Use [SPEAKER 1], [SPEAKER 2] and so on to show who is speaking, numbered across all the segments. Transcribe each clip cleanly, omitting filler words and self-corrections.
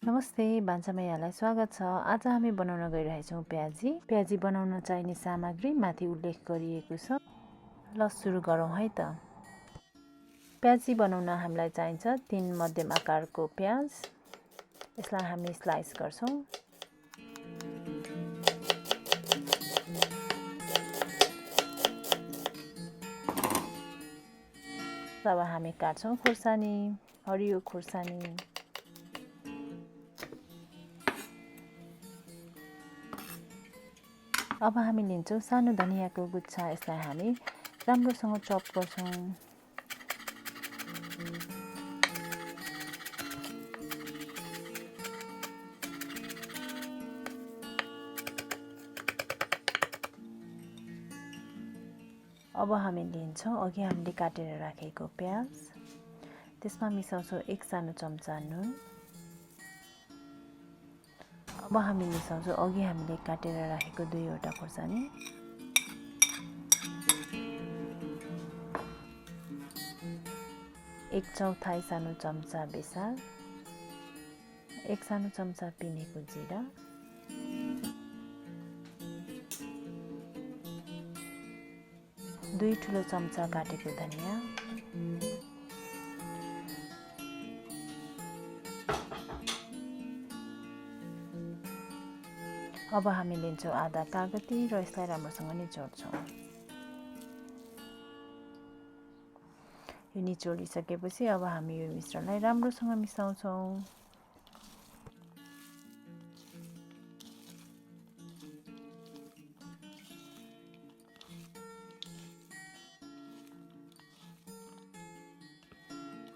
[SPEAKER 1] नमस्ते, भान्सामा यहाँलाई स्वागत छ। आज हामी बनाउन गइरहेछौँ प्याजी। प्याजी बनाउन चाहिने सामग्री माथि उल्लेख गरिएको छ। ल सुरु गरौँ है त। प्याजी बनाउन हामीलाई चाहिन्छ 3 मध्यम आकारको प्याज। यसलाई हामी स्लाइस गर्छौँ। अब हामी काट्छौँ खुर्सानी, हरियो खुर्सानी। अब हामी लिन्छौँ सानो धनियाको गुच्छा। यसलाई हामी राम्रोसँग चप गर्छौँ। अब हामी लिन्छौँ अघि हामीले काटेर राखेको प्याज। त्यसमा मिसाउँछौँ 1 सानो चम्चा नुन। अब हामी मिसाउँछौँ अघि हामीले काटेर राखेको 2 वटा खुर्सानी। एक चौथाई सानो चम्चा बेसार, 1 सानो चम्चा पिनेको जिरा, 2 ठुलो चम्चा काटेको धनिया, अब हामी लिन्छौँ आधा कागती र यसलाई राम्रोसँग निचोड्छौँ। यो निचोडिसकेपछि अब हामी यो मिश्रणलाई राम्रोसँग मिसाउँछौँ।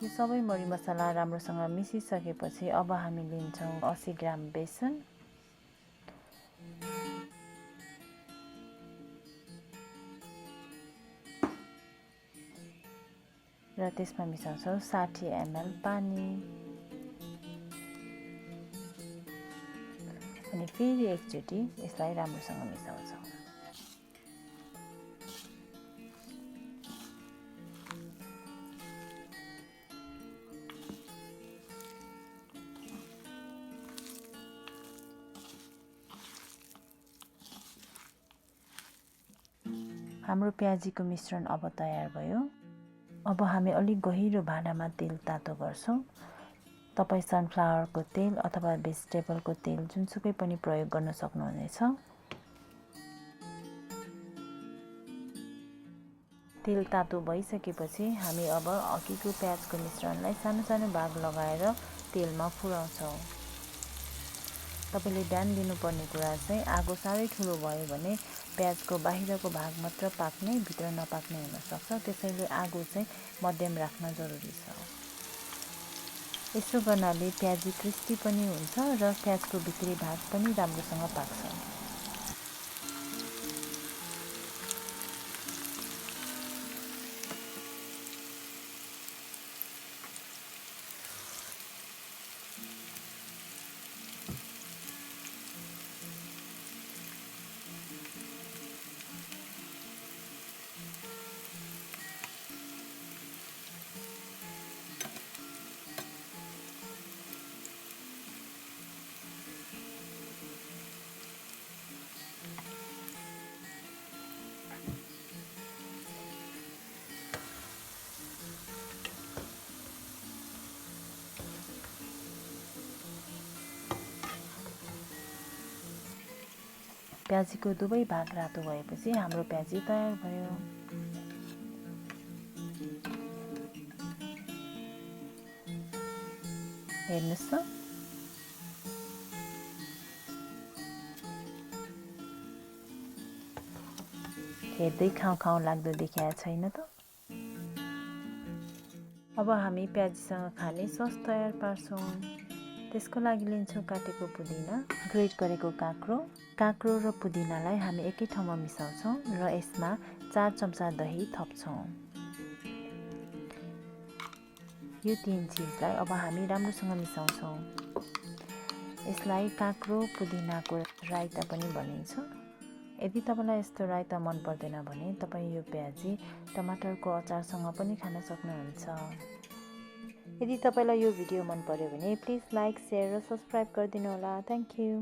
[SPEAKER 1] यो सबै मरी मसला राम्रोसँग मिसिसकेपछि अब हामी लिन्छौँ 80 ग्राम बेसन, र त्यसमा मिसाउँछौँ 60 ml पानी। अनि फेरि एकचोटि यसलाई राम्रोसँग मिसाउँछौँ। हाम्रो प्याजीको मिश्रण अब तयार भयो। अब हामी अलिक गहिरो भाँडामा तेल तातो गर्छौँ। तपाईँ सनफ्लावरको तेल अथवा भेजिटेबलको तेल जुनसुकै पनि प्रयोग गर्न सक्नुहुनेछ। तेल तातो भइसकेपछि हामी अब अघिको प्याजको मिश्रणलाई सानो सानो भाग लगाएर तेलमा फुराउँछौँ। तपाईले ध्यान दिनुपर्ने कुरा चाहिँ आगो साह्रै ठुलो भयो भने प्याजको बाहिरको भाग मात्र पाक्ने, भित्र नपाक्ने हुन सक्छ। त्यसैले आगो चाहिँ मध्यम राख्न जरुरी छ। यसो गर्नाले प्याजी क्रिस्पी पनि हुन्छ र प्याजको भित्री भाग पनि राम्रोसँग पाक्छ। प्याजीको दुवै भाग रातो भएपछि हाम्रो प्याजी तयार भयो। हेर्नुस् त, हेर्दै खाउँ खाउँ लाग्दो देखिया छैन त। अब हामी प्याजीसँग खाने सस तयार पार्छौँ। त्यसको लागि लिन्छौँ काटेको पुदिना, ग्रेट गरेको काँक्रो र पुदिनालाई हामी एकै ठाउँमा मिसाउँछौँ र यसमा 4 चम्चा दही थप्छौँ। यो 3 चिजलाई अब हामी राम्रोसँग मिसाउँछौँ। यसलाई काँक्रो पुदिनाको रायता पनि भनिन्छ। यदि तपाईलाई यस्तो रायता मन पर्दैन भने तपाईँ यो प्याजी टमाटरको अचारसँग पनि खान सक्नुहुन्छ। यदि तपाईलाई यो भिडियो मन पर्यो भने प्लिज लाइक, शेयर र सब्स्क्राइब गरिदिनु होला। Thank you.